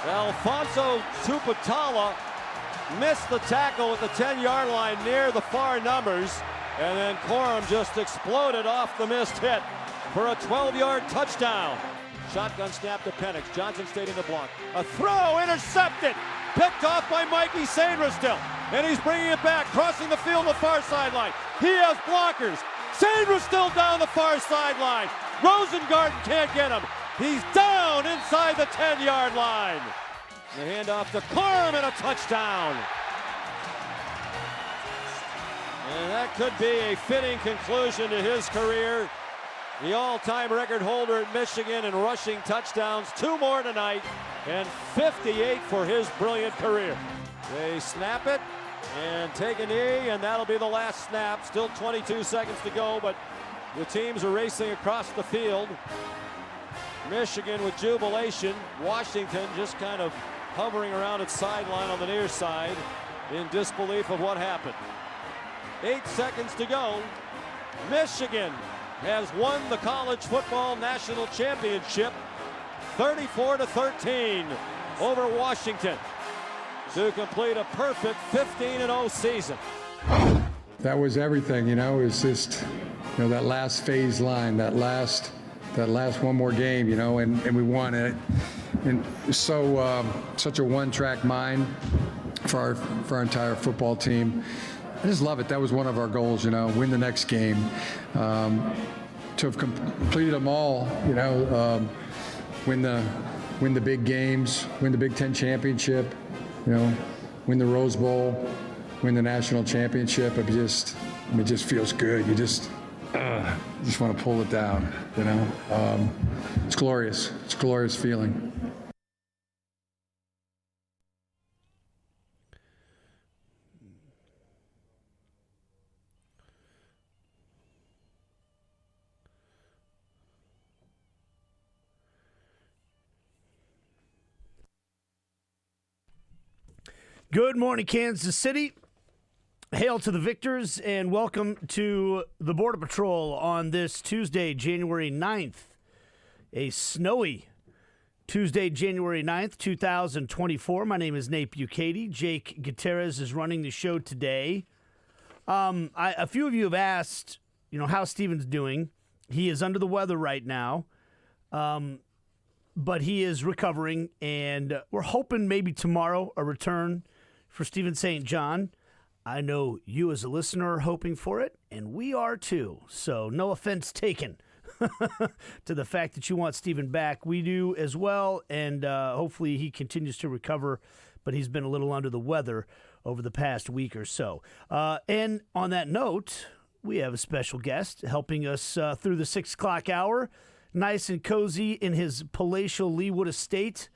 Alfonso Tupatala missed the tackle at the 10-yard line near the far numbers, and then Corum just exploded off the missed hit for a 12-yard touchdown. Shotgun snap to Penix. Johnson stayed in the block. A throw intercepted. Picked off by Mikey Sainristil. And he's bringing it back, crossing the field on the far sideline. He has blockers. Sainristil down the far sideline. Rosengarten can't get him. He's down inside the 10-yard line. The handoff to Corum and a touchdown. And that could be a fitting conclusion to his career. The all-time record holder at Michigan in rushing touchdowns. 2 more tonight, and 58 for his brilliant career. They snap it and take a knee, and that'll be the last snap. Still 22 seconds to go, but the teams are racing across the field. Michigan with jubilation. Washington just kind of hovering around its sideline on the near side in disbelief of what happened. 8 seconds to go. Michigan has won the college football national championship 34-13 over Washington to complete a perfect 15-0 season. That was everything, it was just, that last phase line, that last one more game, and we won it. And so such a one-track mind for our entire football team. I just love it. That was one of our goals, win the next game. To have completed them all, win the big games, win the Big Ten championship, win the Rose Bowl, win the national championship. It just feels good. You just want to pull it down, It's glorious. It's a glorious feeling. Good morning, Kansas City. Hail to the victors, and welcome to the Border Patrol on this Tuesday, January 9th. A snowy Tuesday, January 9th, 2024. My name is Nate Bukaty. Jake Gutierrez is running the show today. A few of you have asked, how Steven's doing. He is under the weather right now, but he is recovering, and we're hoping maybe tomorrow a return for Stephen St. John. I know you as a listener are hoping for it, and we are too. So no offense taken to the fact that you want Stephen back. We do as well, and hopefully he continues to recover, but he's been a little under the weather over the past week or so. And on that note, we have a special guest helping us through the 6 o'clock hour, nice and cozy in his palatial Leawood estate.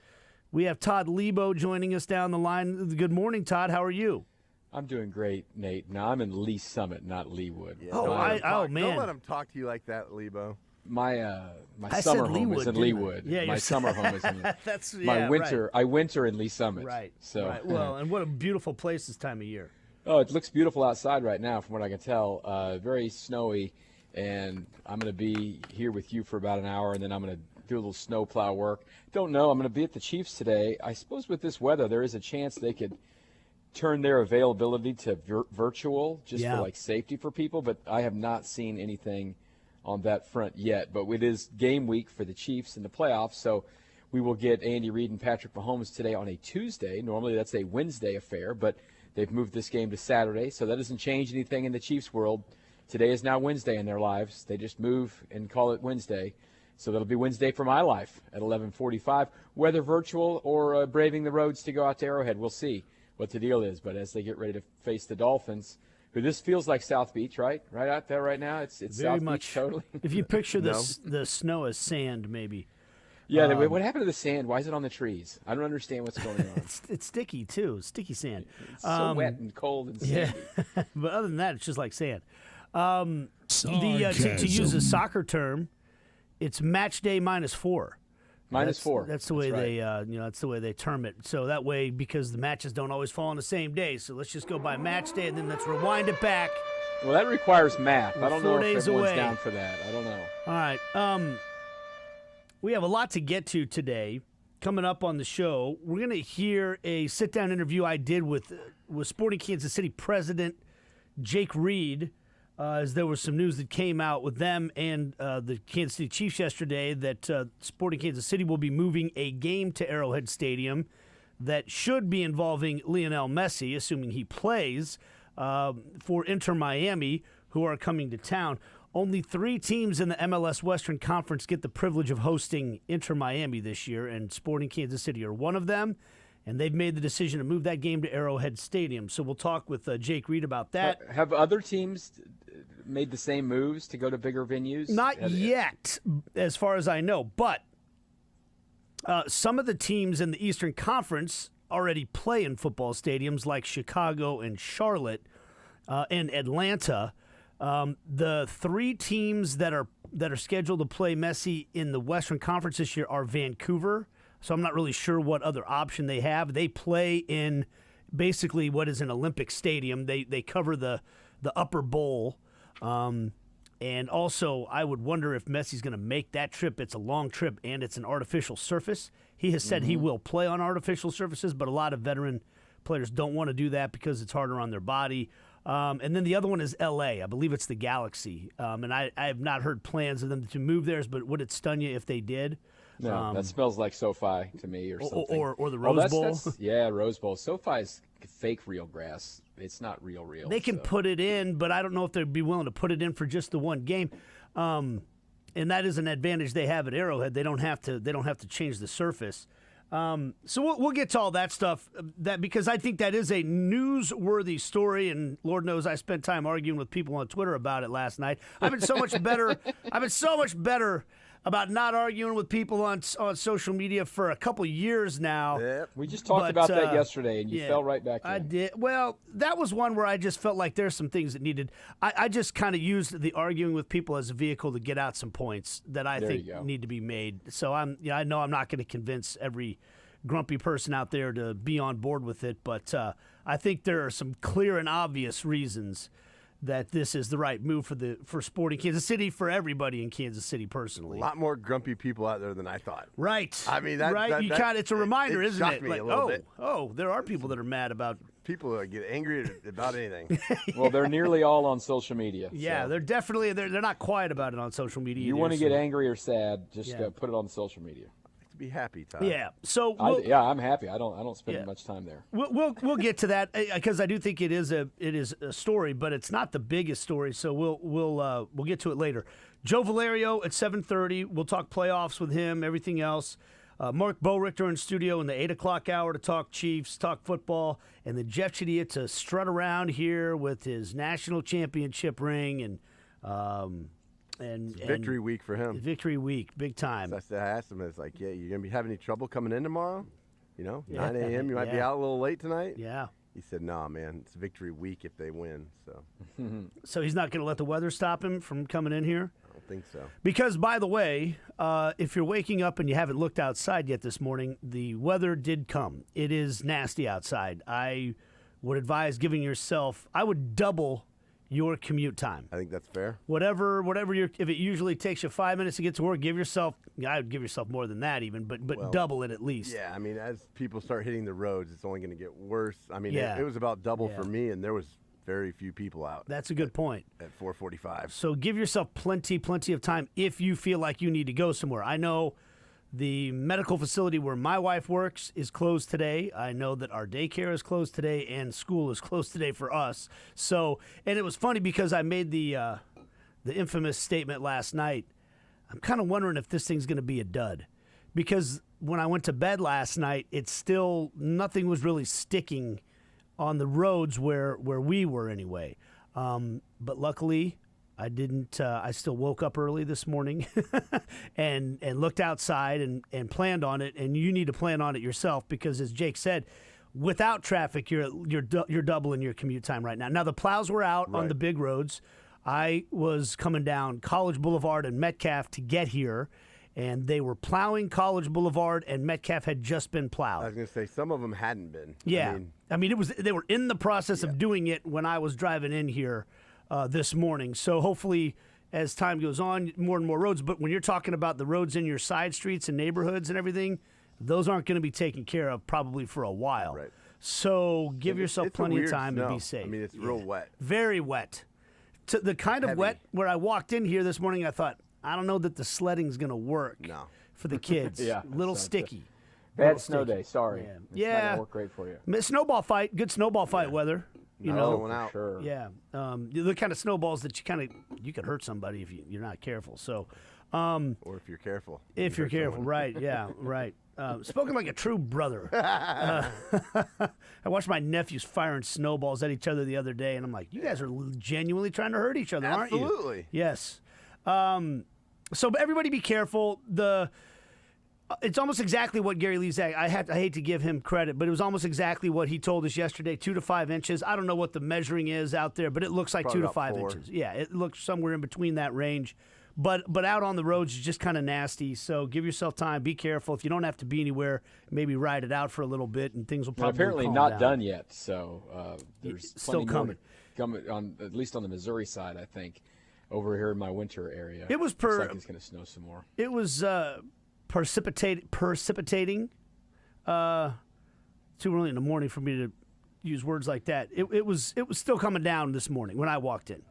We have Todd Leabo joining us down the line. Good morning, Todd. How are you? I'm doing great, Nate. Now, I'm in Lee Summit, not Leawood. Yeah, man. Don't let him talk to you like that, Leabo. My summer home is in Leawood. Yeah, my summer home is in Leawood. I winter in Lee Summit. Right. So. Right. Well, and what a beautiful place this time of year. Oh, it looks beautiful outside right now, from what I can tell. Very snowy, and I'm going to be here with you for about an hour, and then I'm going to do a little snow plow work. Don't know. I'm going to be at the Chiefs today. I suppose with this weather, there is a chance they could turn their availability to virtual just for safety for people, but I have not seen anything on that front yet. But it is game week for the Chiefs in the playoffs, so we will get Andy Reid and Patrick Mahomes today on a Tuesday. Normally that's a Wednesday affair, but they've moved this game to Saturday, so that doesn't change anything in the Chiefs world. Today is now Wednesday in their lives. They just move and call it Wednesday. So that'll be Wednesday for my life at 11:45. Whether virtual or braving the roads to go out to Arrowhead, we'll see what the deal is. But as they get ready to face the Dolphins, who this feels like South Beach, right? Right out there right now. It's very South much Beach, totally. If you picture the snow as sand, maybe. Yeah, what happened to the sand? Why is it on the trees? I don't understand what's going on. It's sticky, too. Sticky sand. It's so wet and cold and sandy. Yeah. But other than that, it's just like sand. To use a soccer term, it's match day -4. -4. That's the way that's the way they term it. So that way, because the matches don't always fall on the same day, so let's just go by match day and then let's rewind it back. Well, that requires math. I don't know if everyone's away. down for that. I don't know. All right. We have a lot to get to today. coming up on the show, we're going to hear a sit-down interview I did with Sporting Kansas City president Jake Reed, as there was some news that came out with them and the Kansas City Chiefs yesterday that Sporting Kansas City will be moving a game to Arrowhead Stadium that should be involving Lionel Messi, assuming he plays, for Inter Miami, who are coming to town. Only 3 teams in the MLS Western Conference get the privilege of hosting Inter Miami this year, and Sporting Kansas City are one of them, and they've made the decision to move that game to Arrowhead Stadium. So we'll talk with Jake Reed about that. Have other teams made the same moves to go to bigger venues? Not yet, as far as I know, but some of the teams in the Eastern Conference already play in football stadiums like Chicago and Charlotte and Atlanta. The 3 teams that are scheduled to play Messi in the Western Conference this year are Vancouver, so I'm not really sure what other option they have. They play in basically what is an Olympic stadium. They cover the upper bowl. And also, I would wonder if Messi's going to make that trip. It's a long trip, and it's an artificial surface. He has said he will play on artificial surfaces, but a lot of veteran players don't want to do that because it's harder on their body. And then the other one is L.A. I believe it's the Galaxy. And I have not heard plans of them to move theirs, but would it stun you if they did? No, that smells like SoFi to me or something. Or the Rose Bowl. Yeah, Rose Bowl. SoFi is fake real grass. It's not real. They can put it in, but I don't know if they'd be willing to put it in for just the one game. And that is an advantage they have at Arrowhead. They don't have to change the surface. So we'll get to all that stuff because I think that is a newsworthy story, and Lord knows I spent time arguing with people on Twitter about it last night. I've been so much better about not arguing with people on social media for a couple years now. Yep. We just talked about that yesterday, and you fell right back in. I did. Well, that was one where I just felt like there's some things that needed. I just kind of used the arguing with people as a vehicle to get out some points that I think need to be made. So I know I'm not going to convince every grumpy person out there to be on board with it, but I think there are some clear and obvious reasons that this is the right move for Sporting Kansas City, for everybody in Kansas City personally. A lot more grumpy people out there than I thought. Right. I mean, it's a reminder, isn't it? Me like, a little bit. there are people that are mad about. People that get angry about anything. Well, they're nearly all on social media. Yeah, so. they're definitely they're not quiet about it on social media. You want to get angry or sad, just put it on social media. To be happy, Todd. Yeah. So I'm happy. I don't spend much time there. We'll get to that because I do think it is a story, but it's not the biggest story. So we'll get to it later. Joe Valerio at 7:30. We'll talk playoffs with him. Everything else. Mark Boerichter in studio in the 8 o'clock hour to talk Chiefs, talk football, and then Jeff Chadiha to strut around here with his national championship ring and victory week for him. Victory week, big time. So I asked him, it's like, you're going to be having any trouble coming in tomorrow? 9 a.m., you might be out a little late tonight? Yeah. He said, nah, man, it's victory week if they win. So he's not going to let the weather stop him from coming in here? I don't think so. Because, by the way, if you're waking up and you haven't looked outside yet this morning, the weather did come. It is nasty outside. I would advise I would double your commute time. I think that's fair. Whatever if it usually takes you 5 minutes to get to work, I would give yourself more than that even, but double it at least. Yeah, I mean, as people start hitting the roads, it's only going to get worse. I mean, it was about double for me, and there was very few people out. That's a good point. At 4:45. So give yourself plenty of time if you feel like you need to go somewhere. I know the medical facility where my wife works is closed today. I know that our daycare is closed today and school is closed today for us. So, and it was funny because I made the infamous statement last night. I'm kind of wondering if this thing's going to be a dud, because when I went to bed last night, nothing was really sticking on the roads where we were anyway. But luckily, I didn't. I still woke up early this morning and looked outside and planned on it. And you need to plan on it yourself because, as Jake said, without traffic, you're doubling your commute time right now. Now the plows were out on the big roads. I was coming down College Boulevard and Metcalf to get here, and they were plowing College Boulevard, and Metcalf had just been plowed. I was going to say some of them hadn't been. Yeah, I mean they were in the process of doing it when I was driving in here this morning. So hopefully, as time goes on, more and more roads. But when you're talking about the roads in your side streets and neighborhoods and everything, those aren't going to be taken care of probably for a while. Right. So give yourself it's plenty a of weird time snow. and be safe. I mean, it's real wet. Very wet. To the kind of Heavy. wet where I walked in here this morning, I thought, I don't know that the sledding's going to work for the kids. Yeah. Little sticky. Bad snow day. Sorry. Yeah. It's not gonna work great for you. Snowball fight. Good snowball fight weather. You know. Going out. Sure. Yeah. The kind of snowballs that you could hurt somebody if you're not careful. So. Or if you're careful. If you're careful, right? Yeah, right. Spoken like a true brother. I watched my nephews firing snowballs at each other the other day, and I'm like, you guys are genuinely trying to hurt each other, aren't you? Absolutely. Yes. So everybody be careful. It's almost exactly what Gary Lee said. I hate to give him credit, but it was almost exactly what he told us yesterday, 2 to 5 inches. I don't know what the measuring is out there, but it looks like Probably 2 to about 5 4. inches. Yeah, it looks somewhere in between that range. But out on the roads is just kind of nasty. So give yourself time. Be careful. If you don't have to be anywhere, maybe ride it out for a little bit, and things will probably apparently calm not down. done yet. So there's Still plenty more coming. coming on, at least on the Missouri side, I think. Over here in my winter area, It was looks like it's going to snow some more. It was precipitating. Too early in the morning for me to use words like that. It was still coming down this morning when I walked in.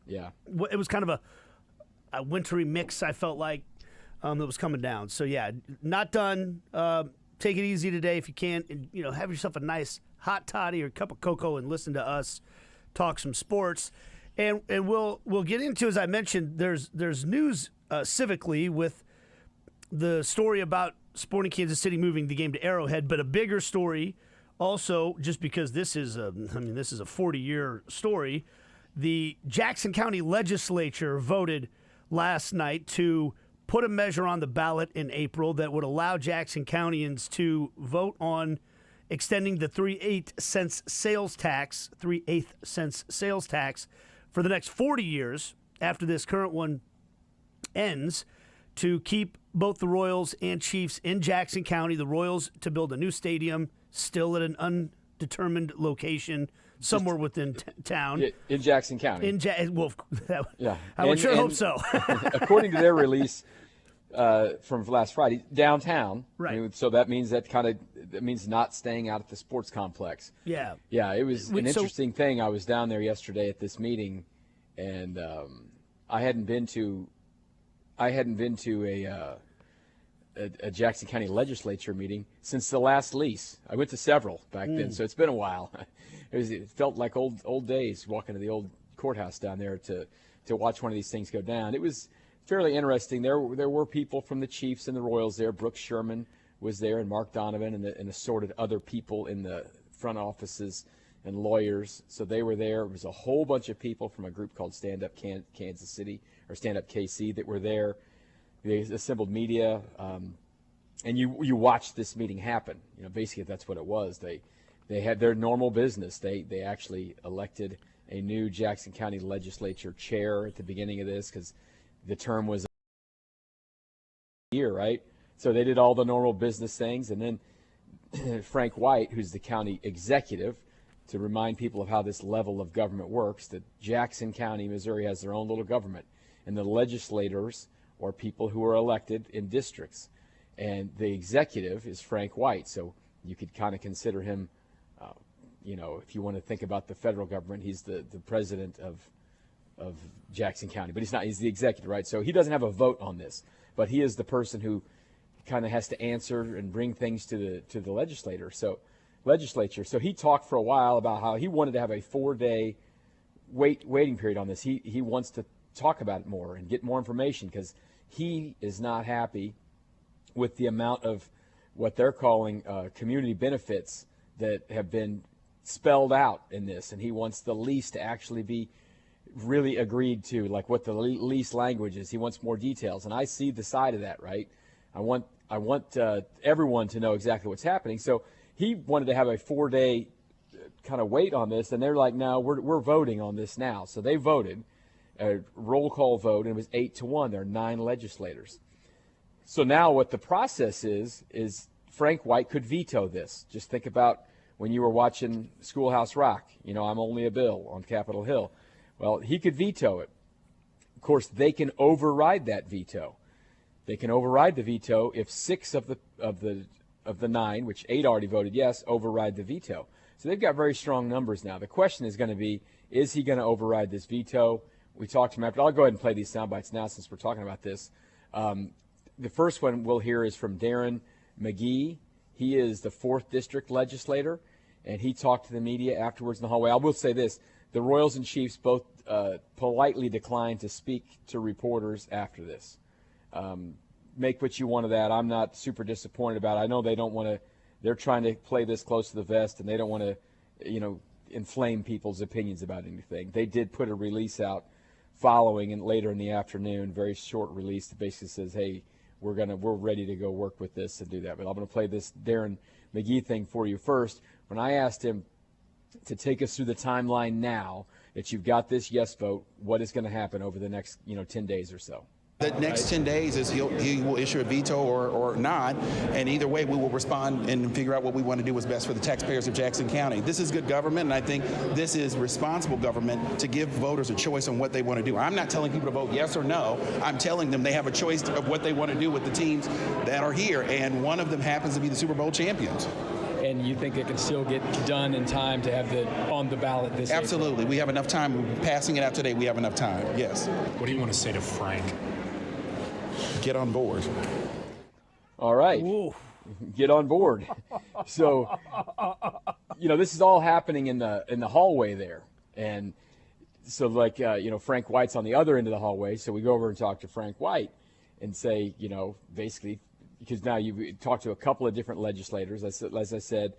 Yeah. It was kind of a wintry mix, I felt like, that was coming down. So, yeah, not done. Take it easy today if you can. And, have yourself a nice hot toddy or cup of cocoa and listen to us talk some sports. And we'll get into, as I mentioned, there's news civically with the story about Sporting Kansas City moving the game to Arrowhead, but a bigger story also, just because this is a 40-year story. The Jackson County Legislature voted last night to put a measure on the ballot in April that would allow Jackson Countyans to vote on extending the 3/8 cents sales tax for the next 40 years after this current one ends, to keep both the Royals and Chiefs in Jackson County. The Royals to build a new stadium, still at an undetermined location somewhere within town. In Jackson County. Yeah. I would hope so. According to their release from last Friday, downtown. Right. I mean, so that means that means not staying out at the sports complex. Yeah. Yeah, it was an interesting thing. I was down there yesterday at this meeting, and I hadn't been to a Jackson County Legislature meeting since the last lease. I went to several back then, so it's been a while. It felt like old days walking to the old courthouse down there to watch one of these things go down. It was fairly interesting. There were people from the Chiefs and the Royals there. Brooks Sherman was there, and Mark Donovan, and assorted other people in the front offices and lawyers. So they were there. There was a whole bunch of people from a group called Stand Up Kansas City, or Stand Up KC, that were there. They assembled media, and you watched this meeting happen. Basically that's what it was. They had their normal business. They actually elected a new Jackson County Legislature chair at the beginning of this, because the term was a year, right? So they did all the normal business things, and then Frank White, who's the county executive, to remind people of how this level of government works, that Jackson County, Missouri, has their own little government, and the legislators or people who are elected in districts. And the executive is Frank White, so you could kind of consider him, if you want to think about the federal government, he's the president of Jackson County. But he's the executive, right? So he doesn't have a vote on this, but he is the person who kind of has to answer and bring things to the legislature. So he talked for a while about how he wanted to have a 4-day waiting period on this. He wants to talk about it more and get more information, because he is not happy with the amount of what they're calling community benefits that have been spelled out in this, and he wants the lease to actually be really agreed to, like what the lease language is. He wants more details, and I see the side of that, right? I want everyone to know exactly what's happening. So he wanted to have a 4-day kind of wait on this, and they're like, no, we're voting on this now. So they voted a roll call vote, and it was 8-1. There are 9 legislators. So now what the process is Frank White could veto this. Just think about when you were watching Schoolhouse Rock. I'm only a bill on Capitol Hill. Well, he could veto it. Of course, they can override that veto. They can override the veto if 6 of the of the 9, which 8 already voted yes, override the veto. So they've got very strong numbers now. The question is going to be, is he going to override this veto? We talked to him after. I'll go ahead and play these sound bites now since we're talking about this. The first one we'll hear is from Darren McGee. He is the 4th District legislator, and he talked to the media afterwards in the hallway. I will say this. The Royals and Chiefs both politely declined to speak to reporters after this. Make what you want of that. I'm not super disappointed about it. I know they don't want to – they're trying to play this close to the vest, and they don't want to, inflame people's opinions about anything. They did put a release out following and later in the afternoon, very short release that basically says, hey, we're ready to go work with this and do that. But I'm going to play this Darren McGee thing for you first. When I asked him to take us through the timeline now that you've got this yes vote, what is going to happen over the next 10 days or so? The next 10 days is he will issue a veto or not, and either way we will respond and figure out what we want to do is best for the taxpayers of Jackson County. This is good government, and I think this is responsible government to give voters a choice on what they want to do. I'm not telling people to vote yes or no. I'm telling them they have a choice of what they want to do with the teams that are here, and one of them happens to be the Super Bowl champions. And you think it can still get done in time to have it on the ballot this Absolutely. April? We have enough time. We're passing it out today. We have enough time. Yes. What do you want to say to Frank? Get on board. All right. Ooh. Get on board. So, this is all happening in the hallway there. And so, Frank White's on the other end of the hallway. So we go over and talk to Frank White and say, basically, because now you talked to a couple of different legislators. As I said,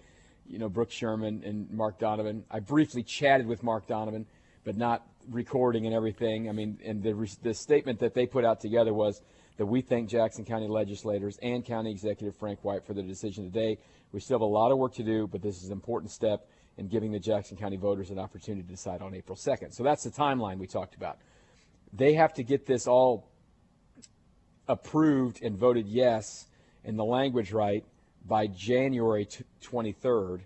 Brooke Sherman and Mark Donovan. I briefly chatted with Mark Donovan, but not recording and everything. I mean, and the statement that they put out together was that we thank Jackson County legislators and County Executive Frank White for their decision today. We still have a lot of work to do, but this is an important step in giving the Jackson County voters an opportunity to decide on April 2nd. So that's the timeline we talked about. They have to get this all approved and voted yes and the language right by January 23rd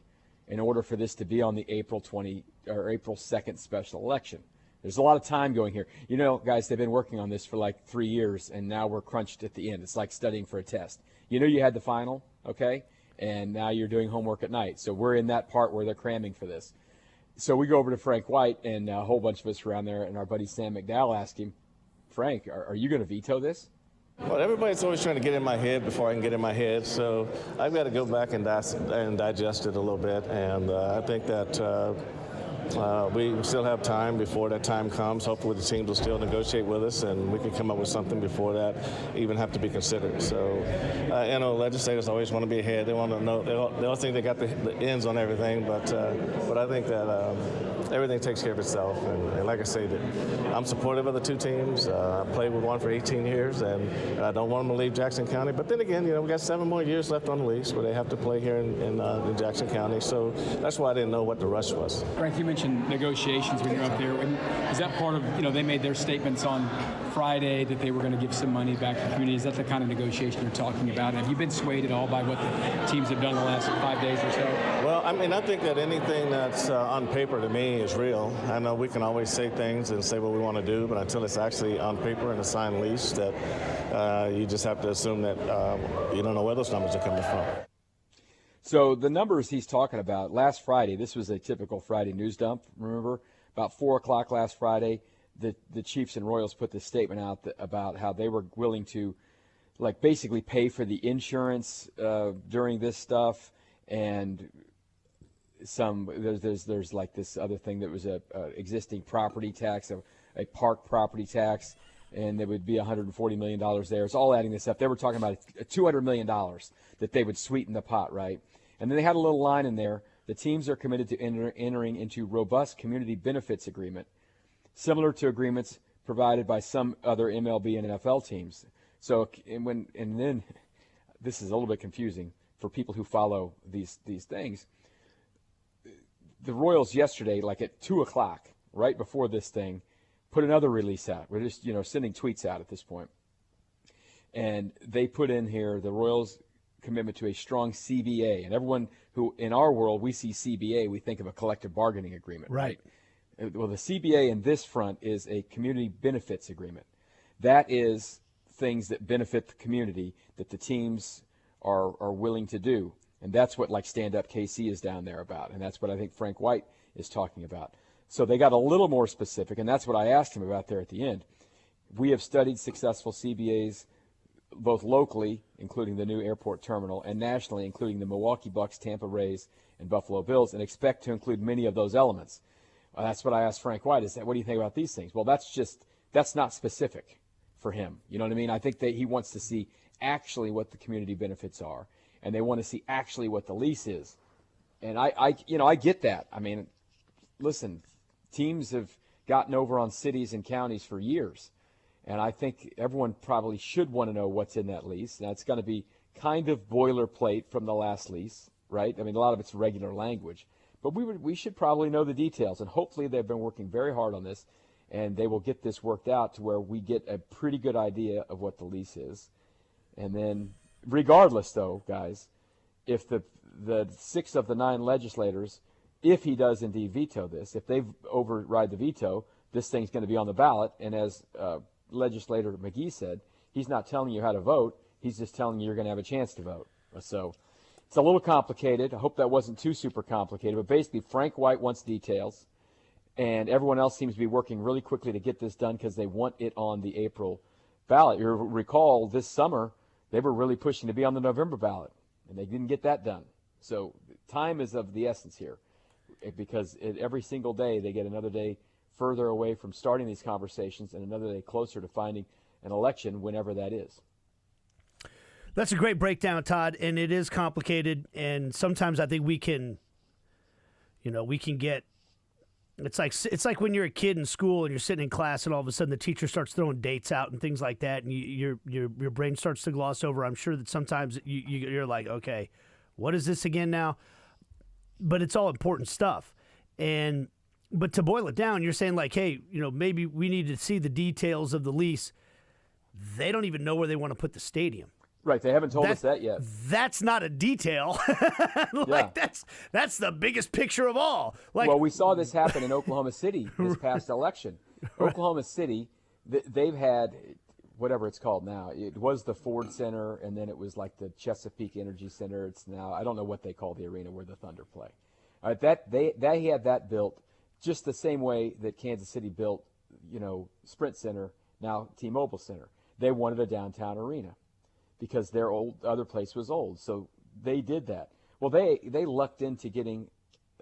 in order for this to be on the April 2nd special election. There's a lot of time going here. Guys, they've been working on this for like 3 years, and now we're crunched at the end. It's like studying for a test. You had the final, okay, and now you're doing homework at night. So we're in that part where they're cramming for this. So we go over to Frank White, and a whole bunch of us around there, and our buddy Sam McDowell asked him, Frank, are you going to veto this? Well, everybody's always trying to get in my head before I can get in my head, so I've got to go back and digest it a little bit, and I think that we still have time before that time comes. Hopefully the teams will still negotiate with us, and we can come up with something before that even have to be considered. So, legislators always want to be ahead. They want to know. They all think they got the ends on everything, but I think that everything takes care of itself. And like I say, I'm supportive of the two teams. I played with one for 18 years, and I don't want them to leave Jackson County. But then again, we got 7 more years left on the lease where they have to play here in Jackson County. So that's why I didn't know what the rush was. Frank, you mentioned negotiations when you're up there. Is that part of, they made their statements on Friday that they were going to give some money back to the community? Is that the kind of negotiation you're talking about? Have you been swayed at all by what the teams have done the last 5 days or so? Well, I think that anything that's on paper to me is real. I know we can always say things and say what we want to do, but until it's actually on paper and a signed lease, that you just have to assume that you don't know where those numbers are coming from. So the numbers he's talking about, last Friday, this was a typical Friday news dump, remember? About 4 o'clock last Friday, the Chiefs and Royals put this statement out about how they were willing to, basically pay for the insurance during this stuff, and there's like this other thing that was a existing property tax, a park property tax, and there would be $140 million there. It's all adding this up. They were talking about $200 million that they would sweeten the pot, right? And then they had a little line in there. The teams are committed to entering into robust community benefits agreement, similar to agreements provided by some other MLB and NFL teams. So, and then this is a little bit confusing for people who follow these things. The Royals yesterday, at 2 o'clock, right before this thing, put another release out. We're just, sending tweets out at this point. And they put in here the Royals' commitment to a strong CBA. And everyone who, in our world, we see CBA, we think of a collective bargaining agreement. Right. Well, the CBA in this front is a community benefits agreement. That is things that benefit the community that the teams are willing to do. And that's what like Stand Up KC is down there about. And that's what I think Frank White is talking about. So they got a little more specific, and that's what I asked him about there at the end. We have studied successful CBAs both locally, including the new airport terminal, and nationally, including the Milwaukee Bucks, Tampa Rays, and Buffalo Bills, and expect to include many of those elements. That's what I asked Frank White, is that, what do you think about these things? Well, that's not specific for him. You know what I mean? I think that he wants to see actually what the community benefits are, and they want to see actually what the lease is. And I get that. I mean, listen, teams have gotten over on cities and counties for years, and I think everyone probably should want to know what's in that lease. Now, it's going to be kind of boilerplate from the last lease, right? I mean, a lot of it's regular language, but we should probably know the details, and hopefully they've been working very hard on this, and they will get this worked out to where we get a pretty good idea of what the lease is. And then, regardless, though, guys, if the 6 of the 9 legislators, if he does indeed veto this, if they override the veto, this thing's going to be on the ballot. And as legislator McGee said, he's not telling you how to vote. He's just telling you you're going to have a chance to vote. So it's a little complicated. I hope that wasn't too super complicated. But basically, Frank White wants details, and everyone else seems to be working really quickly to get this done because they want it on the April ballot. You recall this summer, they were really pushing to be on the November ballot, and they didn't get that done. So time is of the essence here, because every single day they get another day further away from starting these conversations and another day closer to finding an election, whenever that is. That's a great breakdown, Todd, and it is complicated, and sometimes I think we can get. It's like when you're a kid in school and you're sitting in class and all of a sudden the teacher starts throwing dates out and things like that, and your brain starts to gloss over. I'm sure that sometimes you're like, okay, what is this again now? But it's all important stuff. But to boil it down, you're saying like, hey, maybe we need to see the details of the lease. They don't even know where they want to put the stadium. Right, they haven't told us that yet. That's not a detail. That's the biggest picture of all. Well, we saw this happen in Oklahoma City this past election. Right. Oklahoma City, they've had whatever it's called now. It was the Ford Center, and then it was like the Chesapeake Energy Center. It's now, I don't know what they call the arena where the Thunder play. All right, they had that built just the same way that Kansas City built, Sprint Center, now T-Mobile Center. They wanted a downtown arena, because their other place was old. So they did that. Well, they lucked into getting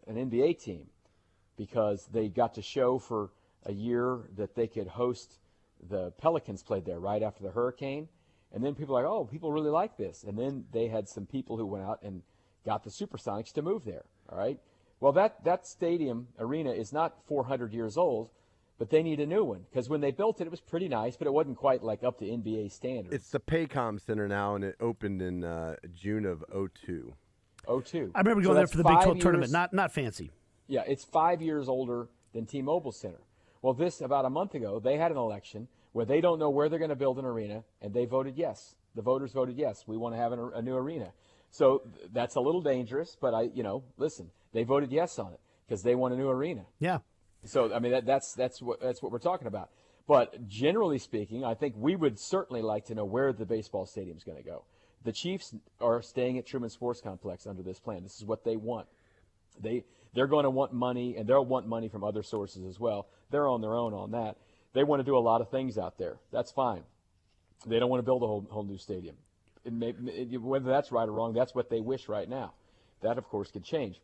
an NBA team because they got to show for a year that they could host. The Pelicans played there right after the hurricane. And then people were like, oh, people really like this. And then they had some people who went out and got the Supersonics to move there. All right. Well, that stadium arena is not 400 years old, but they need a new one, because when they built it was pretty nice, but it wasn't quite like up to NBA standards. It's the Paycom Center now, and it opened in June of 2002. 2002. I remember going there for the Big 12 tournament. Not fancy. Yeah, it's 5 years older than T-Mobile Center. Well, about a month ago, they had an election where they don't know where they're going to build an arena, and they voted yes. The voters voted yes. We want to have a new arena. So that's a little dangerous, but listen, they voted yes on it because they want a new arena. Yeah. So I mean that's what we're talking about. But generally speaking, I think we would certainly like to know where the baseball stadium is going to go. The Chiefs are staying at Truman Sports Complex under this plan. This is what they want. They're going to want money, and they'll want money from other sources as well. They're on their own on that. They want to do a lot of things out there. That's fine. They don't want to build a whole new stadium. Whether that's right or wrong, that's what they wish right now. That, of course, could change.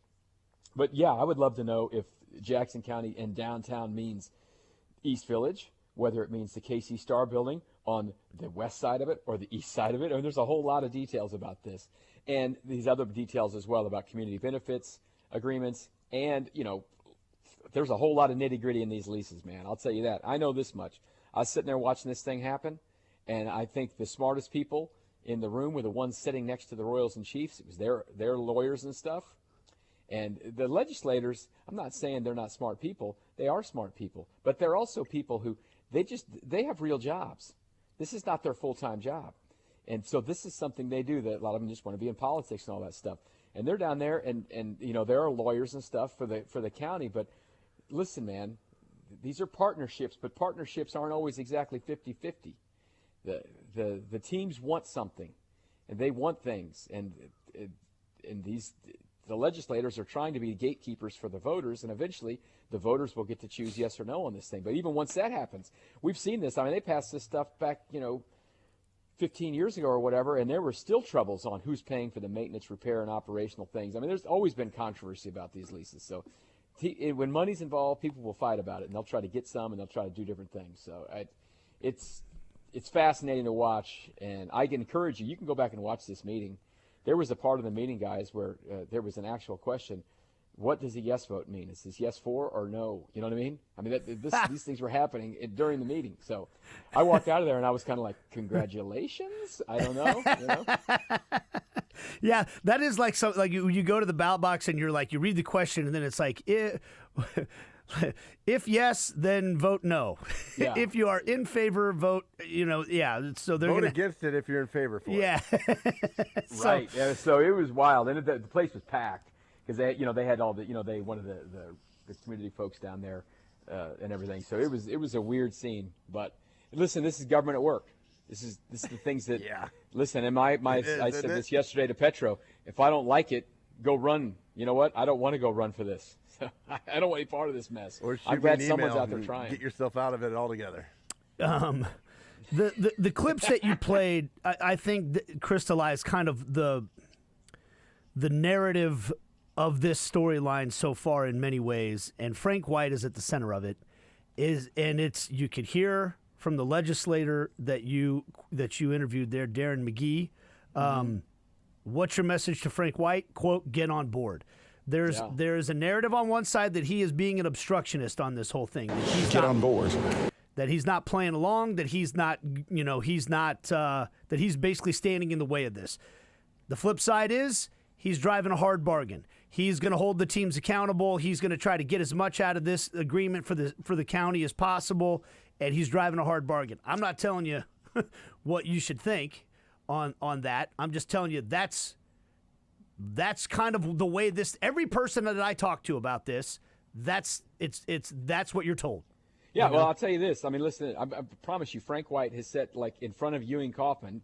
But, yeah, I would love to know if Jackson County and downtown means East Village, whether it means the KC Star Building on the west side of it or the east side of it. I mean, there's a whole lot of details about this. And these other details as well about community benefits agreements. And, there's a whole lot of nitty-gritty in these leases, man. I'll tell you that. I know this much. I was sitting there watching this thing happen, and I think the smartest people in the room were the ones sitting next to the Royals and Chiefs. It was their lawyers and stuff. And the legislators, I'm not saying they're not smart people. They are smart people. But they're also people who, they have real jobs. This is not their full-time job. And so this is something they do that a lot of them just want to be in politics and all that stuff. And they're down there, and there are lawyers and stuff for the county. But listen, man, these are partnerships, but partnerships aren't always exactly 50-50. The teams want something. and they want things, and the legislators are trying to be gatekeepers for the voters, and eventually the voters will get to choose yes or no on this thing. But even once that happens, we've seen this. I mean, they passed this stuff back, 15 years ago or whatever, and there were still troubles on who's paying for the maintenance, repair, and operational things. I mean, there's always been controversy about these leases. So when money's involved, people will fight about it, and they'll try to get some, and they'll try to do different things. So it's fascinating to watch, and I can encourage you. You can go back and watch this meeting. There was a part of the meeting, guys, where there was an actual question. What does a yes vote mean? Is this yes for or no? You know what I mean? I mean, these things were happening during the meeting. So I walked out of there, and I was kind of like, congratulations? I don't know. Yeah, that is like you go to the ballot box, and you're like, you read the question, and then it's like, if yes, then vote no. Yeah. If you are in favor, vote, yeah. So they're vote against it if you're in favor for it. Yeah. Right. Yeah, so it was wild. And the place was packed because they had all the, they wanted the community folks down there and everything. So it was a weird scene. But listen, this is government at work. This is the things that, yeah. Listen, and I said this yesterday to Petro. If I don't like it, go run. You know what? I don't want to go run for this. I don't want any part of this mess. Or I'm glad someone's out there trying. Get yourself out of it altogether. The clips that you played, I think crystallized kind of the narrative of this storyline so far in many ways, and Frank White is at the center of it. You could hear from the legislator that you interviewed there, Darren McGee. What's your message to Frank White? Quote, get on board. There's a narrative on one side that he is being an obstructionist on this whole thing. That on board. That he's not playing along. That he's not, that he's basically standing in the way of this. The flip side is he's driving a hard bargain. He's going to hold the teams accountable. He's going to try to get as much out of this agreement for the county as possible, and he's driving a hard bargain. I'm not telling you what you should think on that. I'm just telling you that's kind of the way this. Every person that I talk to about this, that's what you're told. Yeah, well, I'll tell you this. I mean, listen, I promise you, Frank White has set, like, in front of Ewing Kauffman,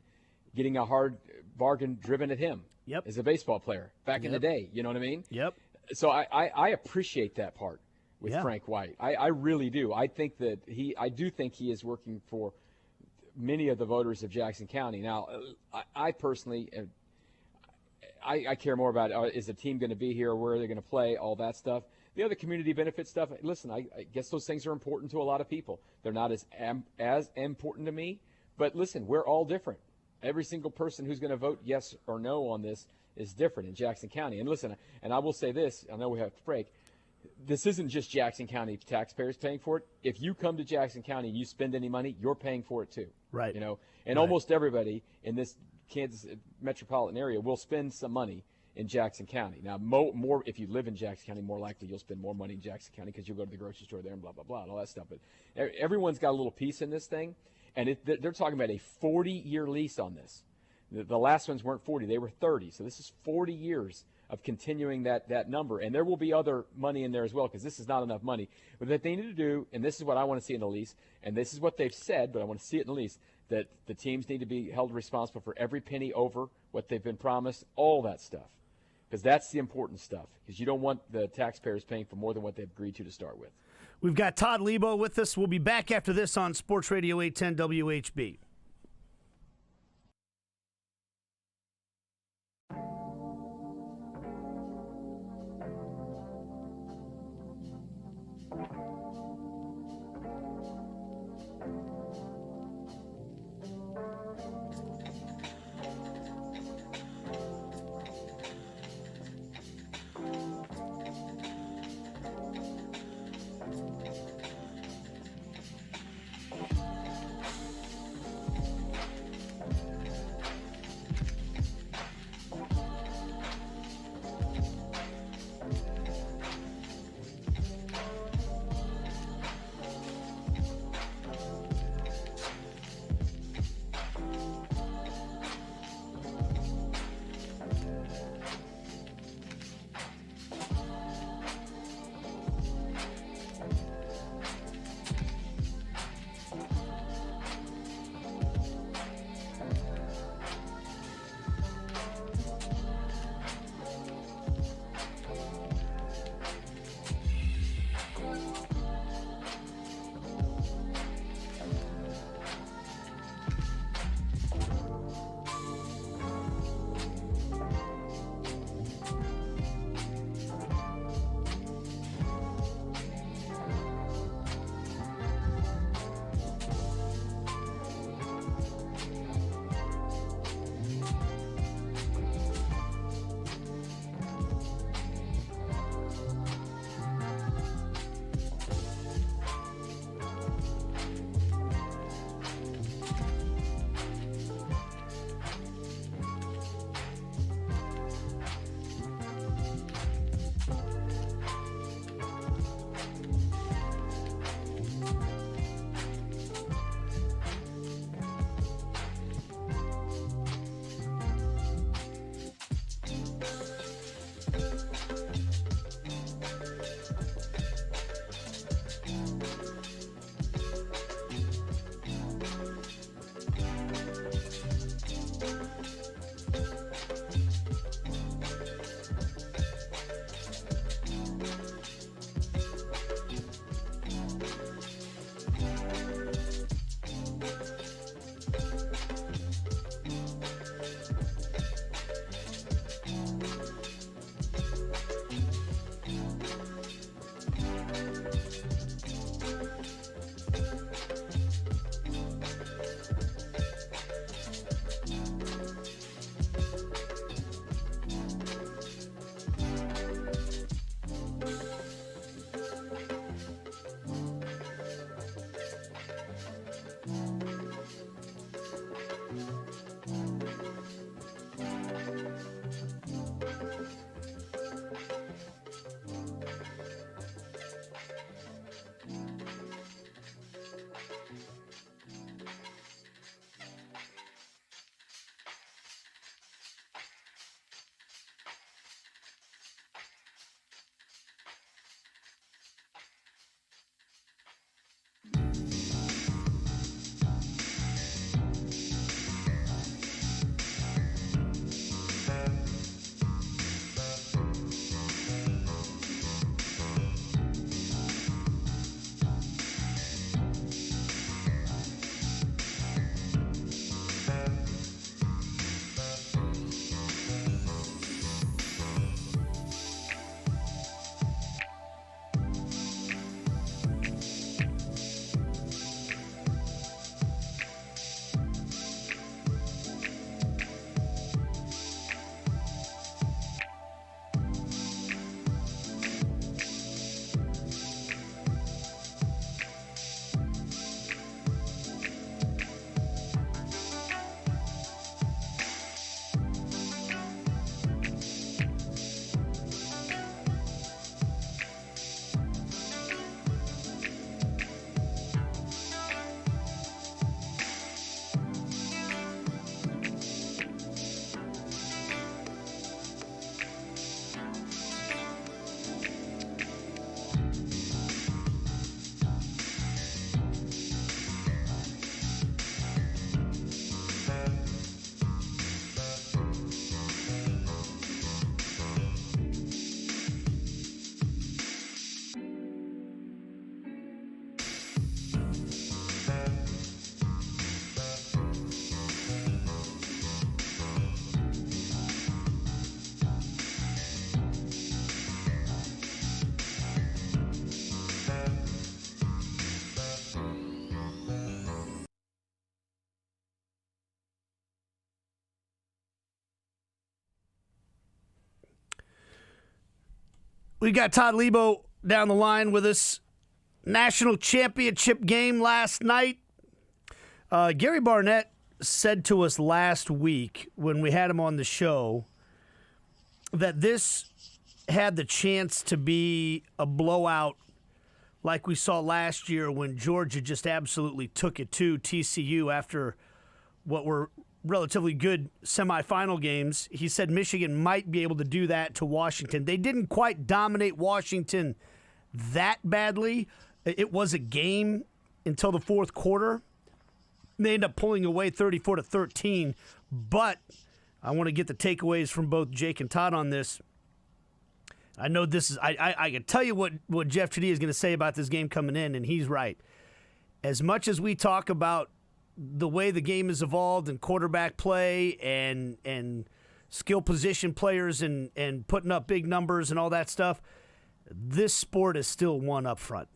getting a hard bargain driven at him. Yep. As a baseball player back in the day. You know what I mean? Yep. So I appreciate that part with Frank White. I really do. I think that I do think he is working for many of the voters of Jackson County. Now, I personally, I care more about is the team going to be here, where they're going to play, all that stuff. The other community benefit stuff, listen, I guess those things are important to a lot of people. They're not as important to me, but listen, we're all different. Every single person who's going to vote yes or no on this is different in Jackson County. And listen, and I will say this, I know we have to break. This isn't just Jackson County taxpayers paying for it. If you come to Jackson County and you spend any money, you're paying for it too. Right. And almost everybody in this Kansas metropolitan area will spend some money in Jackson County. Now, more if you live in Jackson County, more likely you'll spend more money in Jackson County because you'll go to the grocery store there and blah, blah, blah, and all that stuff. But everyone's got a little piece in this thing, and they're talking about a 40-year lease on this. The last ones weren't 40. They were 30. So this is 40 years of continuing that number. And there will be other money in there as well, because this is not enough money. But what they need to do, and this is what I want to see in the lease, and this is what they've said, but I want to see it in the lease, that the teams need to be held responsible for every penny over what they've been promised, all that stuff. Because that's the important stuff, because you don't want the taxpayers paying for more than what they've agreed to start with. We've got Todd Leabo with us. We'll be back after this on Sports Radio 810 WHB. We got Todd Leabo down the line with us. National championship game last night. Gary Barnett said to us last week when we had him on the show that this had the chance to be a blowout like we saw last year when Georgia just absolutely took it to TCU after what were relatively good semifinal games. He said Michigan might be able to do that to Washington. They didn't quite dominate Washington that badly. It was a game until the fourth quarter. They ended up pulling away 34-13, but I want to get the takeaways from both Jake and Todd on this. I know this is I can tell you what Jeff Chadee is going to say about this game coming in, and he's right. As much as we talk about the way the game has evolved and quarterback play and skill position players and putting up big numbers and all that stuff, this sport is still one up front.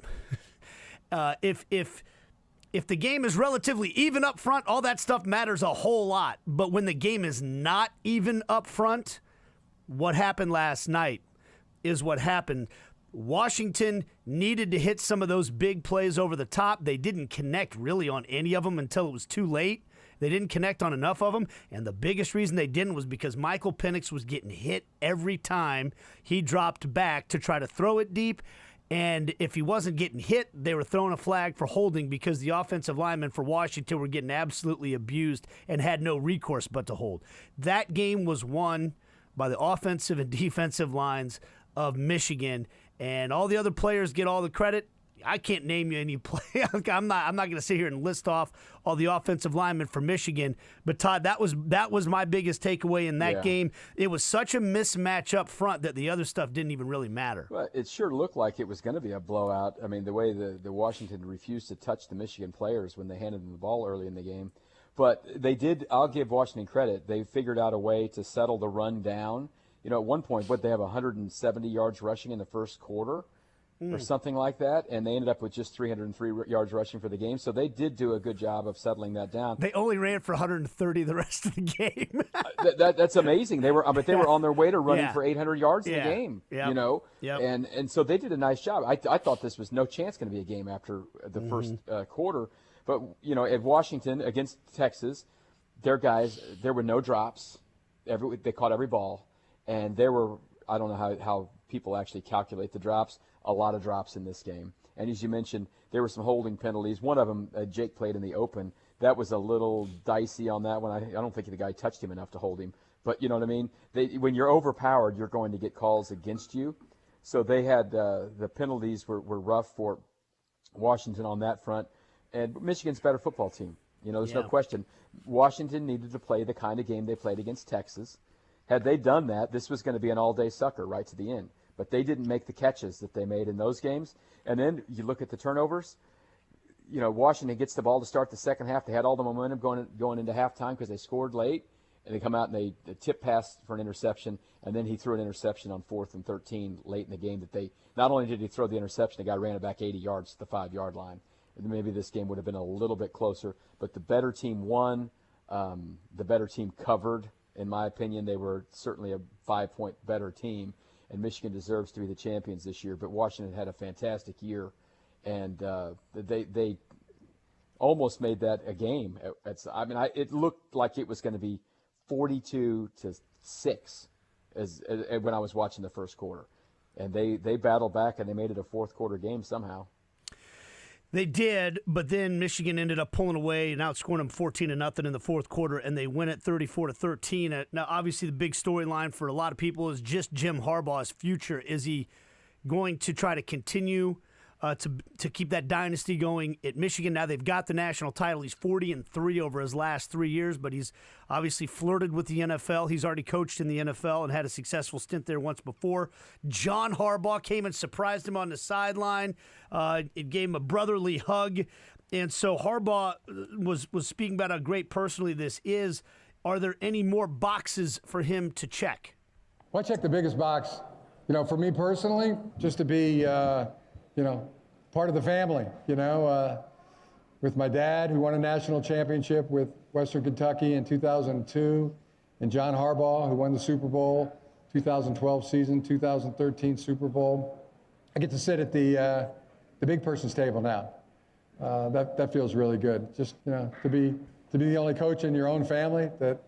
If the game is relatively even up front, all that stuff matters a whole lot. But when the game is not even up front, what happened last night is what happened. Washington needed to hit some of those big plays over the top. They didn't connect really on any of them until it was too late. They didn't connect on enough of them, and the biggest reason they didn't was because Michael Penix was getting hit every time he dropped back to try to throw it deep. And if he wasn't getting hit, they were throwing a flag for holding because the offensive linemen for Washington were getting absolutely abused and had no recourse but to hold. That game was won by the offensive and defensive lines of Michigan, and all the other players get all the credit. I can't name you any play. I'm not going to sit here and list off all the offensive linemen for Michigan. But Todd, that was my biggest takeaway in that game. It was such a mismatch up front that the other stuff didn't even really matter. Well, it sure looked like it was going to be a blowout. I mean, the way the Washington refused to touch the Michigan players when they handed them the ball early in the game. But they did. I'll give Washington credit. They figured out a way to settle the run down. You know, at one point, they have 170 yards rushing in the first quarter or something like that, and they ended up with just 303 yards rushing for the game. So they did do a good job of settling that down. They only ran for 130 the rest of the game. That's amazing. They were on their way to running for 800 yards in the game. You know, and so they did a nice job. I thought this was no chance going to be a game after the first quarter. But you know, at Washington against Texas, their guys, there were no drops. They caught every ball. And there were, I don't know how people actually calculate the drops, a lot of drops in this game. And as you mentioned, there were some holding penalties. One of them, Jake played in the open. That was a little dicey on that one. I don't think the guy touched him enough to hold him. But you know what I mean? When you're overpowered, you're going to get calls against you. So they had the penalties were rough for Washington on that front. And Michigan's a better football team. You know, there's no question. Washington needed to play the kind of game they played against Texas. Had they done that, this was going to be an all-day sucker right to the end. But they didn't make the catches that they made in those games. And then you look at the turnovers. You know, Washington gets the ball to start the second half. They had all the momentum going into halftime because they scored late. And they come out and they tip pass for an interception. And then he threw an interception on 4th and 13 late in the game. Not only did he throw the interception, the guy ran it back 80 yards to the 5-yard line. And maybe this game would have been a little bit closer. But the better team won. The better team covered. In my opinion, they were certainly a 5-point better team, and Michigan deserves to be the champions this year. But Washington had a fantastic year, and they almost made that a game. It looked like it was going to be 42-6 when I was watching the first quarter, and they battled back and they made it a fourth quarter game somehow. They did, but then Michigan ended up pulling away and outscoring them 14-0 in the fourth quarter, and they win at 34-13. Now, obviously, the big storyline for a lot of people is just Jim Harbaugh's future. Is he going to try to continue to keep that dynasty going at Michigan? Now they've got the national title. He's 40-3 over his last 3 years, but he's obviously flirted with the NFL. He's already coached in the NFL and had a successful stint there once before. John Harbaugh came and surprised him on the sideline. It gave him a brotherly hug. And so Harbaugh was speaking about how great personally this is. Are there any more boxes for him to check? Well, I check the biggest box, for me personally, just to be, part of the family, with my dad, who won a national championship with Western Kentucky in 2002, and John Harbaugh, who won the Super Bowl 2012 season, 2013 Super Bowl. I get to sit at the big person's table now. That feels really good. Just to be the only coach in your own family that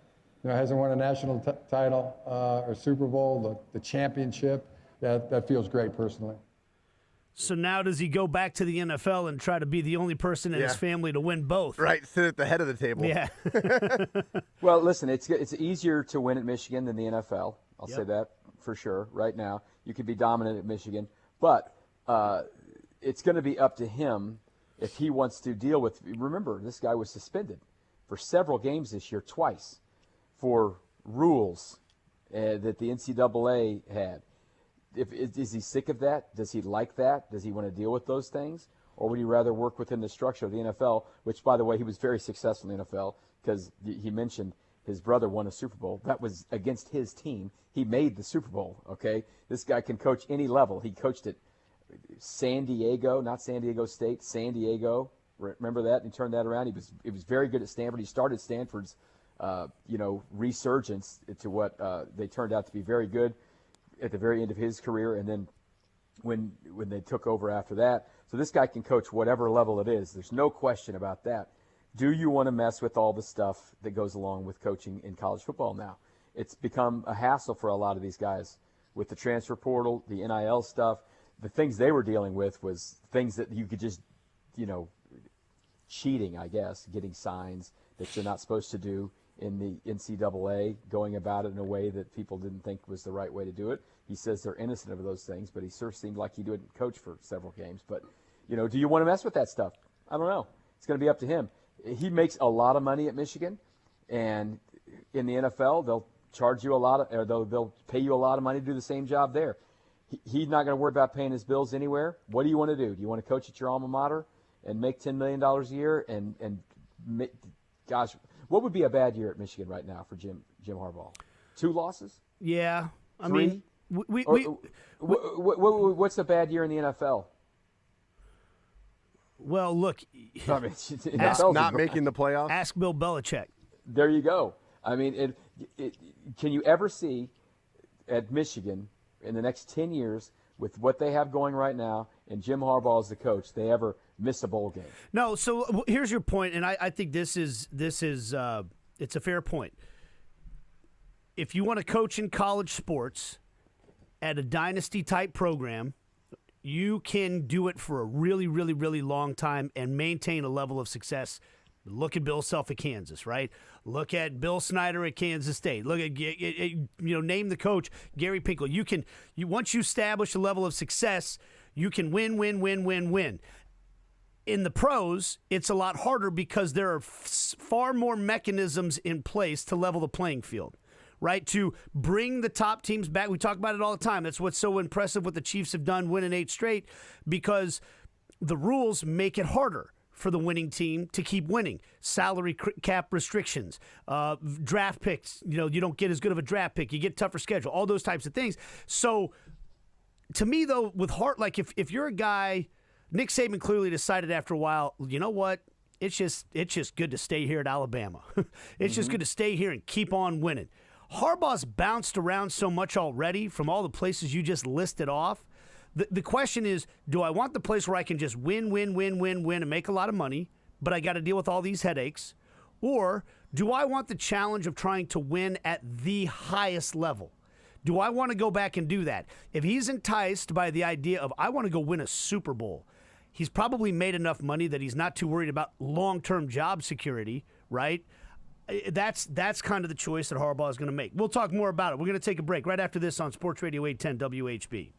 hasn't won a national title or Super Bowl, the championship. That feels great personally. So now does he go back to the NFL and try to be the only person in his family to win both? Right, sit at the head of the table. Yeah. Well, listen, it's easier to win at Michigan than the NFL. I'll say that for sure right now. You could be dominant at Michigan, but it's going to be up to him if he wants to deal with. Remember, this guy was suspended for several games this year, twice, for rules that the NCAA had. Is he sick of that? Does he like that? Does he want to deal with those things? Or would he rather work within the structure of the NFL, which, by the way, he was very successful in the NFL because he mentioned his brother won a Super Bowl. That was against his team. He made the Super Bowl, okay? This guy can coach any level. He coached at San Diego, not San Diego State, San Diego. Remember that? He turned that around. He was very good at Stanford. He started Stanford's, resurgence to what they turned out to be very good at the very end of his career, and then when they took over after that. So this guy can coach whatever level it is. There's no question about that. Do you want to mess with all the stuff that goes along with coaching in college football now? It's become a hassle for a lot of these guys with the transfer portal, the NIL stuff. The things they were dealing with was things that you could just, cheating, I guess, getting signs that you're not supposed to do in the NCAA, going about it in a way that people didn't think was the right way to do it. He says they're innocent of those things, but he sure seemed like he didn't coach for several games. But, do you want to mess with that stuff? I don't know. It's going to be up to him. He makes a lot of money at Michigan, and in the NFL, they'll charge you a lot, or they'll pay you a lot of money to do the same job there. He's not going to worry about paying his bills anywhere. What do you want to do? Do you want to coach at your alma mater and make $10 million a year? Gosh, what would be a bad year at Michigan right now for Jim Harbaugh? 2 losses? Yeah. I 3? mean, what's a bad year in the NFL? Well, look. I mean, not making the playoffs? Ask Bill Belichick. There you go. I mean, can you ever see at Michigan in the next 10 years with what they have going right now and Jim Harbaugh as the coach, they ever miss a bowl game? No. So here's your point, and I think this is it's a fair point. If you want to coach in college sports at a dynasty-type program, you can do it for a really, really, really long time and maintain a level of success. Look at Bill Self at Kansas, right? Look at Bill Snyder at Kansas State. Look at name the coach, Gary Pinkel. Once you establish a level of success, you can win. In the pros, it's a lot harder because there are far more mechanisms in place to level the playing field, right? To bring the top teams back. We talk about it all the time. That's what's so impressive what the Chiefs have done, winning 8 straight, because the rules make it harder for the winning team to keep winning. Salary cap restrictions, draft picks, you don't get as good of a draft pick. You get tougher schedule, all those types of things. So to me, though, with Hart, like if you're a guy, Nick Saban clearly decided after a while, you know what? It's just good to stay here at Alabama. It's just good to stay here and keep on winning. Harbaugh's bounced around so much already from all the places you just listed off. The question is, do I want the place where I can just win, and make a lot of money, but I got to deal with all these headaches? Or do I want the challenge of trying to win at the highest level? Do I want to go back and do that? If he's enticed by the idea of, I want to go win a Super Bowl, he's probably made enough money that he's not too worried about long-term job security, right? That's kind of the choice that Harbaugh is going to make. We'll talk more about it. We're going to take a break right after this on Sports Radio 810 WHB.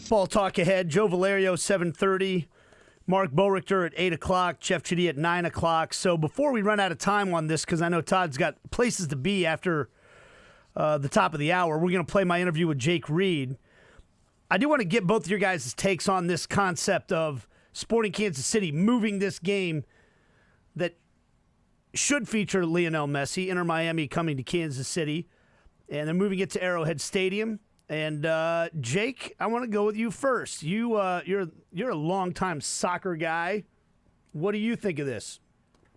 Ball talk ahead. Joe Valerio, 7:30. Mark Boerichter at 8 o'clock. Jeff Chidi at 9 o'clock. So before we run out of time on this, because I know Todd's got places to be after the top of the hour, we're going to play my interview with Jake Reed. I do want to get both of your guys' takes on this concept of Sporting Kansas City moving this game that should feature Lionel Messi, Inter Miami coming to Kansas City, and they're moving it to Arrowhead Stadium. And Jake, I want to go with you first. You're a longtime soccer guy. What do you think of this?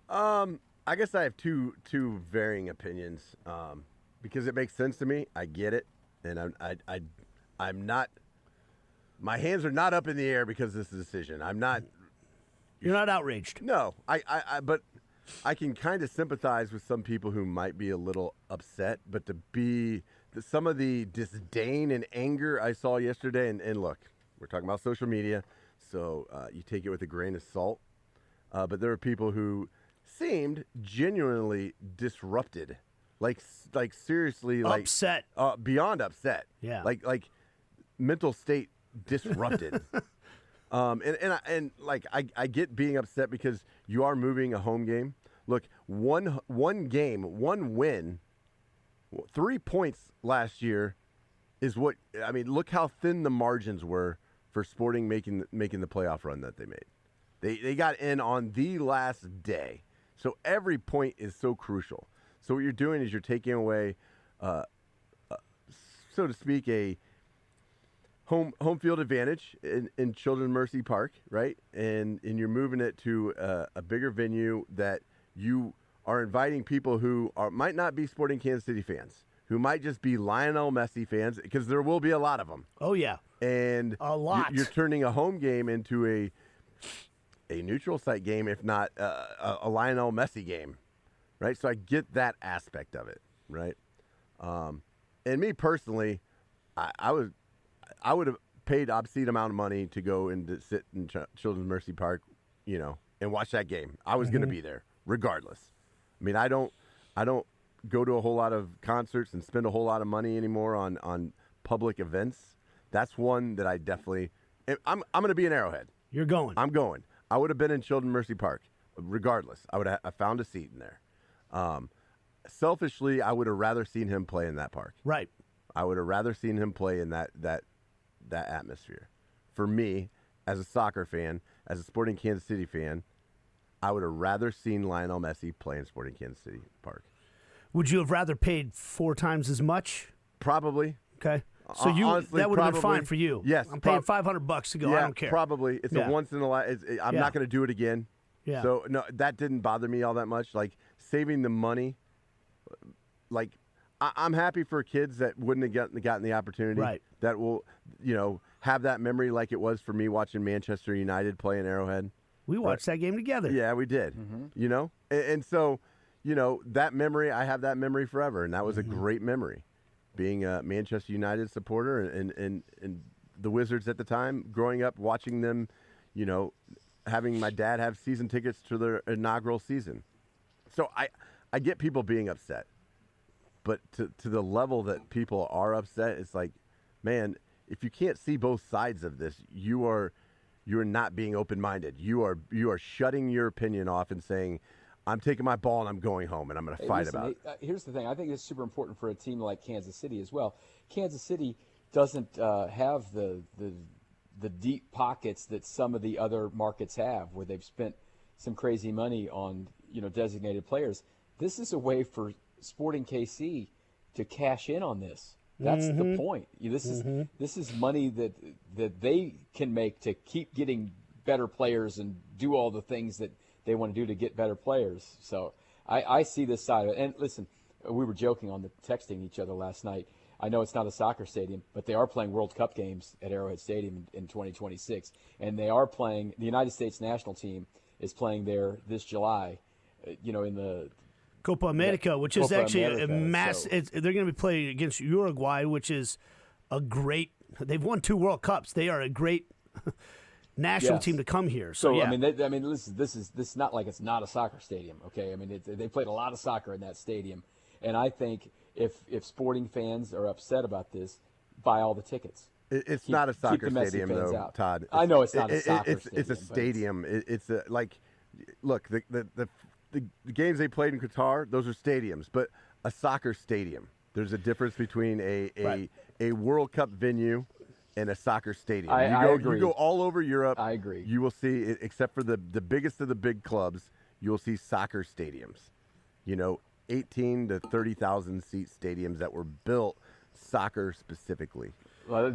I guess I have two varying opinions. Because it makes sense to me. I get it, and I'm not. My hands are not up in the air because of this decision. I'm not. You're not outraged. No, but I can kind of sympathize with some people who might be a little upset. But some of the disdain and anger I saw yesterday, and look, we're talking about social media, so you take it with a grain of salt. But there are people who seemed genuinely disrupted. Like seriously, like upset, beyond upset. Yeah, like mental state disrupted. And I get being upset because you are moving a home game. Look, one game, one win, 3 points last year is what I mean. Look how thin the margins were for Sporting making the playoff run that they made. They got in on the last day, so every point is so crucial. So what you're doing is you're taking away, so to speak, a home field advantage in Children's Mercy Park, right? And you're moving it to a bigger venue that you are inviting people who might not be Sporting Kansas City fans, who might just be Lionel Messi fans, because there will be a lot of them. Oh yeah, and a lot. You're turning a home game into a neutral site game, if not a Lionel Messi game. Right, so I get that aspect of it, right? And me personally, I would have paid obscene amount of money to go and to sit in Children's Mercy Park, and watch that game. I was going to be there regardless. I mean, I don't go to a whole lot of concerts and spend a whole lot of money anymore on public events. That's one that I definitely. I'm going to be in Arrowhead. You're going. I'm going. I would have been in Children's Mercy Park regardless. I found a seat in there. Selfishly, I would have rather seen him play in that park. Right. I would have rather seen him play in that atmosphere. For me, as a soccer fan, as a Sporting Kansas City fan, I would have rather seen Lionel Messi play in Sporting Kansas City Park. Would you have rather paid 4 times as much? Probably. Okay. So honestly, that would have been fine for you. Yes. I'm paying $500 to go. Yeah, I don't care. Probably. It's a once in a life. I'm not going to do it again. Yeah. So no, that didn't bother me all that much. Like saving the money. Like I'm happy for kids that wouldn't have gotten the opportunity. Right. That will, have that memory like it was for me watching Manchester United play in Arrowhead. We watched that game together. Yeah, we did. Mm-hmm. And so, that memory, I have that memory forever, and that was a great memory. Being a Manchester United supporter and the Wizards at the time, growing up watching them, having my dad have season tickets to their inaugural season. So I get people being upset, but to the level that people are upset, it's like, man, if you can't see both sides of this, you're not being open-minded. You are shutting your opinion off and saying, I'm taking my ball and I'm going home and I'm going to fight about it. Here's the thing. I think it's super important for a team like Kansas City as well. Kansas City doesn't have the deep pockets that some of the other markets have, where they've spent some crazy money on designated players. This is a way for Sporting KC to cash in on this. That's the point. This is money that they can make to keep getting better players and do all the things that they want to do to get better players. So I see this side of it. And listen, we were joking on the texting each other last night. I know it's not a soccer stadium, but they are playing World Cup games at Arrowhead Stadium in 2026. And they are playing, the United States national team is playing there this July, in the Copa America, which is Copa actually America, a mass. so. They're going to be playing against Uruguay, which is a great. They've won 2 World Cups. They are a great national team to come here. So yeah. Listen, this is not like it's not a soccer stadium. Okay, I mean they played a lot of soccer in that stadium, and I think if Sporting fans are upset about this, buy all the tickets. It's not a soccer the Messi stadium, fans though, out. Todd. I know it's not a soccer it's stadium. a stadium. It's a, like, look, the games they played in Qatar, those are stadiums. But a soccer stadium, there's a difference between a World Cup venue and a soccer stadium. I agree. You go all over Europe. I agree. You will see, except for the biggest of the big clubs, you will see soccer stadiums. 18 to 30,000 seat stadiums that were built soccer specifically. Well,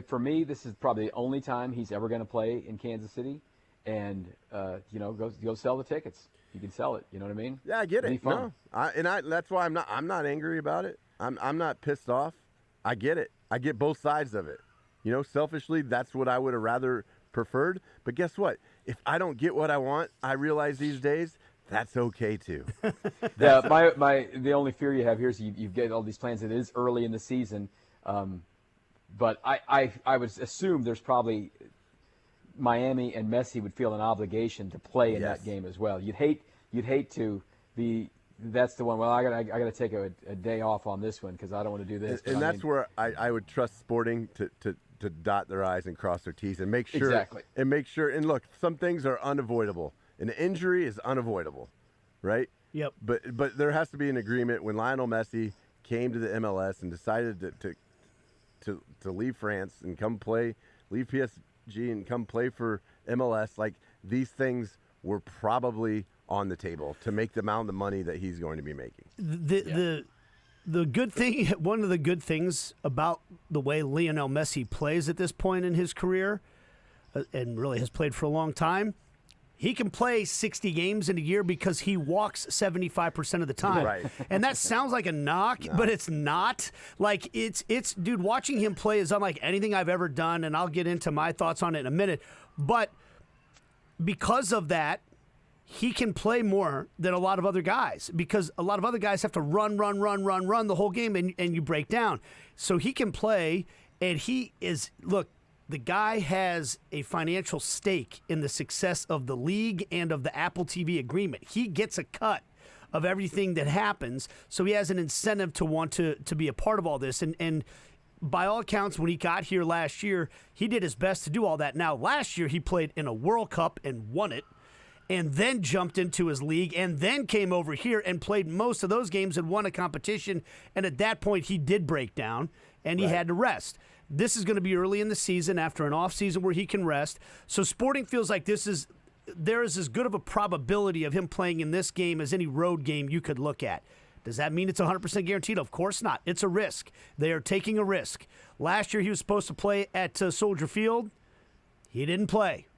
for me, this is probably the only time he's ever going to play in Kansas City, and go sell the tickets. You can sell it. You know what I mean? Yeah, I get It'll it. be fun. That's why I'm not angry about it. I'm not pissed off. I get it. I get both sides of it. Selfishly, that's what I would have rather preferred. But guess what? If I don't get what I want, I realize these days that's okay too. Yeah, the only fear you have here is you get all these plans. It is early in the season, but I would assume there's probably Miami and Messi would feel an obligation to play in that game as well. You'd hate to be. That's the one. Well, I gotta take a day off on this one because I don't want to do this. And that's where I would trust Sporting to dot their I's and cross their T's and make sure. Exactly. And make sure. And look, some things are unavoidable. An injury is unavoidable, right? Yep. But there has to be an agreement when Lionel Messi came to the MLS and decided to leave France and leave PSG and come play for MLS. Like, these things were probably on the table to make the amount of money that he's going to be making. The good thing, one of the good things about the way Lionel Messi plays at this point in his career, and really has played for a long time, he can play 60 games in a year because he walks 75% of the time. Right. And that sounds like a knock, but it's not. Like, it's dude, watching him play is unlike anything I've ever done, and I'll get into my thoughts on it in a minute. But because of that, he can play more than a lot of other guys because a lot of other guys have to run the whole game and you break down. So he can play, and look, the guy has a financial stake in the success of the league and of the Apple TV agreement. He gets a cut of everything that happens, so he has an incentive to want to be a part of all this. And by all accounts, when he got here last year, he did his best to do all that. Now, last year he played in a World Cup and won it, and then jumped into his league, and then came over here and played most of those games and won a competition. And at that point, he did break down, and he had to rest. This is going to be early in the season after an off season where he can rest. So Sporting feels like there is as good of a probability of him playing in this game as any road game you could look at. Does that mean it's 100% guaranteed? Of course not. It's a risk. They are taking a risk. Last year he was supposed to play at Soldier Field. He didn't play.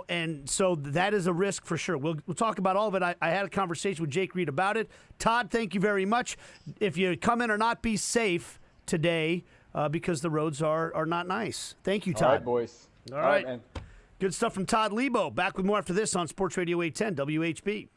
And so that is a risk for sure. We'll talk about all of it. I had a conversation with Jake Reed about it. Todd, thank you very much. If you come in or not, be safe today because the roads are not nice. Thank you, Todd. All right, boys. All right, man. Good stuff from Todd Leabo. Back with more after this on Sports Radio 810 WHB.